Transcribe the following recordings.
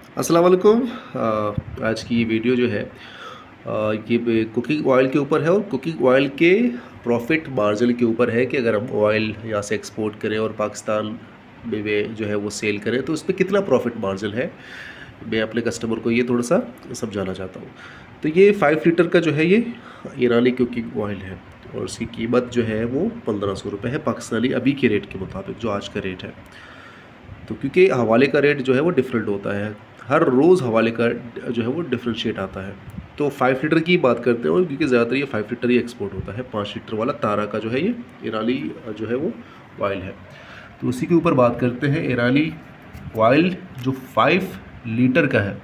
अस्सलाम वालेकुम। आज की ये वीडियो जो है ये कुकिंग ऑयल के ऊपर है और कुकिंग ऑयल के प्रॉफिट मार्जिन के ऊपर है कि अगर हम ऑयल यहाँ से एक्सपोर्ट करें और पाकिस्तान में वे जो है वो सेल करें तो उस पर कितना प्रॉफिट मार्जिन है। मैं अपने कस्टमर को ये थोड़ा सा समझाना चाहता हूँ। तो ये 5 लीटर का जो है ये ईरानी कुकिंग ऑयल है और उसकी कीमत जो है वो 1500 रुपये है पाकिस्तानी अभी के रेट के मुताबिक जो आज का रेट है। तो क्योंकि हवाले का रेट जो है वो डिफरेंट होता है, हर रोज़ हवाले का जो है वो डिफरेंशिएट आता है। तो 5 लीटर की बात करते हैं और क्योंकि ज़्यादातर ये 5 लीटर ही एक्सपोर्ट होता है। 5 लीटर वाला तारा का जो है ये ईरानी जो है वो ऑयल है। तो उसी के ऊपर बात करते हैं। ईरानी ऑयल जो 5 लीटर का है,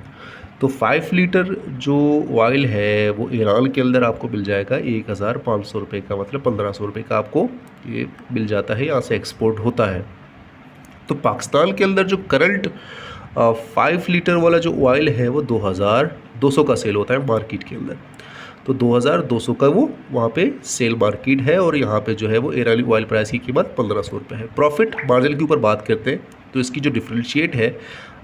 तो 5 लीटर जो ऑयल है वो ईरान के अंदर आपको मिल जाएगा 1500 रुपये का, मतलब 1500 रुपये का आपको ये मिल जाता है, यहाँ से एक्सपोर्ट होता है। तो पाकिस्तान के अंदर जो करंट 5 लीटर वाला जो ऑयल है वो 2200 का सेल होता है मार्केट के अंदर। तो 2200 का वो वहाँ पे सेल मार्केट है और यहाँ पे जो है वो ईरानी ऑयल प्राइस की कीमत 1500 रुपये है। प्रॉफिट मार्जिन के ऊपर बात करते हैं तो इसकी जो डिफरेंशिएट है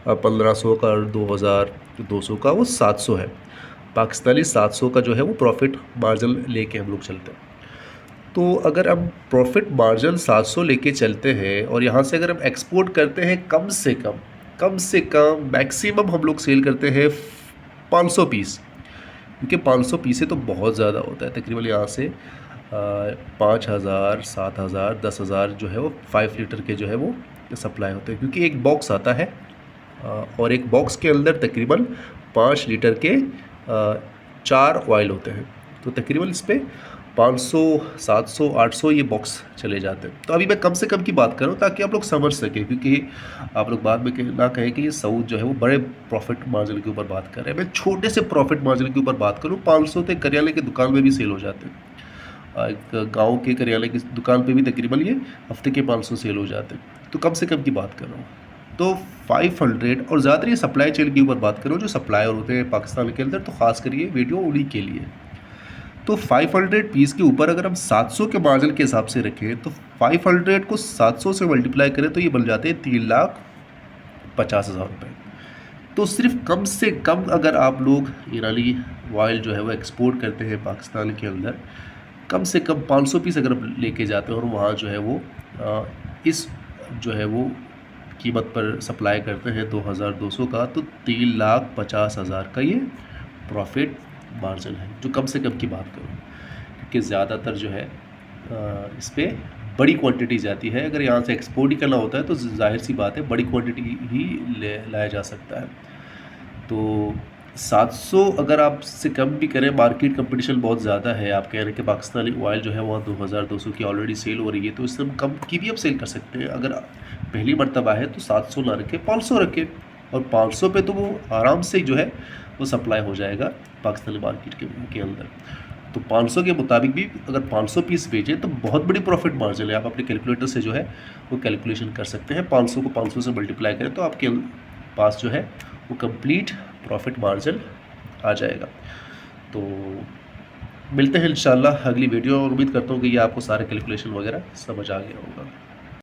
1500 का और 2200 का वो 700 है। पाकिस्तानी 700 का जो है वो प्रॉफिट मार्जिन लेके हम लोग चलते हैं। तो अगर हम प्रॉफिट मार्जिन 700 लेके चलते हैं और यहाँ से अगर हम एक्सपोर्ट करते हैं कम से कम मैक्सिमम हम लोग सेल करते हैं 500 पीस, क्योंकि 500 पीसे तो बहुत ज़्यादा होता है। तकरीबन यहाँ से 5000, 7000, 10,000 जो है वो 5 लीटर के जो है वो सप्लाई होते हैं, क्योंकि एक बॉक्स आता है और एक बॉक्स के अंदर तकरीबन 5 लीटर के 4 ऑयल होते हैं। तो तकरीबन इस पर 500, 700, 800 ये बॉक्स चले जाते हैं। तो अभी मैं कम से कम की बात करूँ ताकि आप लोग समझ सकें, क्योंकि आप लोग बाद में ना कहें कि ये सऊद जो है वो बड़े प्रॉफिट मार्जिन के ऊपर बात कर रहे हैं। मैं छोटे से प्रॉफिट मार्जिन के ऊपर बात करूँ, 500 तक करियाने की दुकान में भी सेल हो जाते हैं। एक गाँव के करियाने की दुकान पर भी तकरीबन ये हफ्ते के 500 सेल हो जाते हैं। तो कम से कम की बात कर रहा हूँ। तो 500 और ज़्यादातर ये सप्लाई चेन के ऊपर बात करूँ, जो सप्लायर होते हैं पाकिस्तान के अंदर, तो ख़ास कर ये वीडियो उन्हीं के लिए। तो 500 पीस के ऊपर अगर हम 700 के मार्जिन के हिसाब से रखें तो 500 को 700 से मल्टीप्लाई करें तो ये बन जाते हैं 3,50,000 रुपये। तो सिर्फ कम से कम अगर आप लोग ईरानी ऑयल जो है वो एक्सपोर्ट करते हैं पाकिस्तान के अंदर, कम से कम 500 पीस अगर आप लेके जाते हैं और वहाँ जो है वो इस जो है वो कीमत पर सप्लाई करते हैं 2200 का, तो 3,50,000 का ये प्रॉफिट मार्जिन है, जो कम से कम की बात करूँ। क्योंकि ज़्यादातर जो है इस पर बड़ी क्वांटिटी जाती है। अगर यहाँ से एक्सपोर्ट ही करना होता है तो जाहिर सी बात है बड़ी क्वांटिटी ही लाया जा सकता है। तो 700 अगर आप से कम भी करें, मार्केट कंपटीशन बहुत ज़्यादा है। आप कह रहे हैं कि पाकिस्तानी ऑयल जो है वहाँ 2200 की ऑलरेडी सेल हो रही है, तो इससे हम कम की भी आप सेल कर सकते हैं। अगर पहली मरतबा है तो 700 ना रखें, 500 रखें, और 500 पे तो वो आराम से जो है वो सप्लाई हो जाएगा पाकिस्तानी मार्केट के अंदर। तो 500 के मुताबिक भी अगर 500 पीस बेचें तो बहुत बड़ी प्रॉफिट मार्जिन है। आप अपने कैलकुलेटर से जो है वो कैलकुलेशन कर सकते हैं। 500 को 500 से मल्टीप्लाई करें तो आपके पास जो है वो कंप्लीट प्रॉफिट मार्जिन आ जाएगा। तो मिलते हैं इंशाल्लाह अगली वीडियो, और उम्मीद करता हूँ कि ये आपको सारे कैलकुलेशन वगैरह समझ आ गया होगा।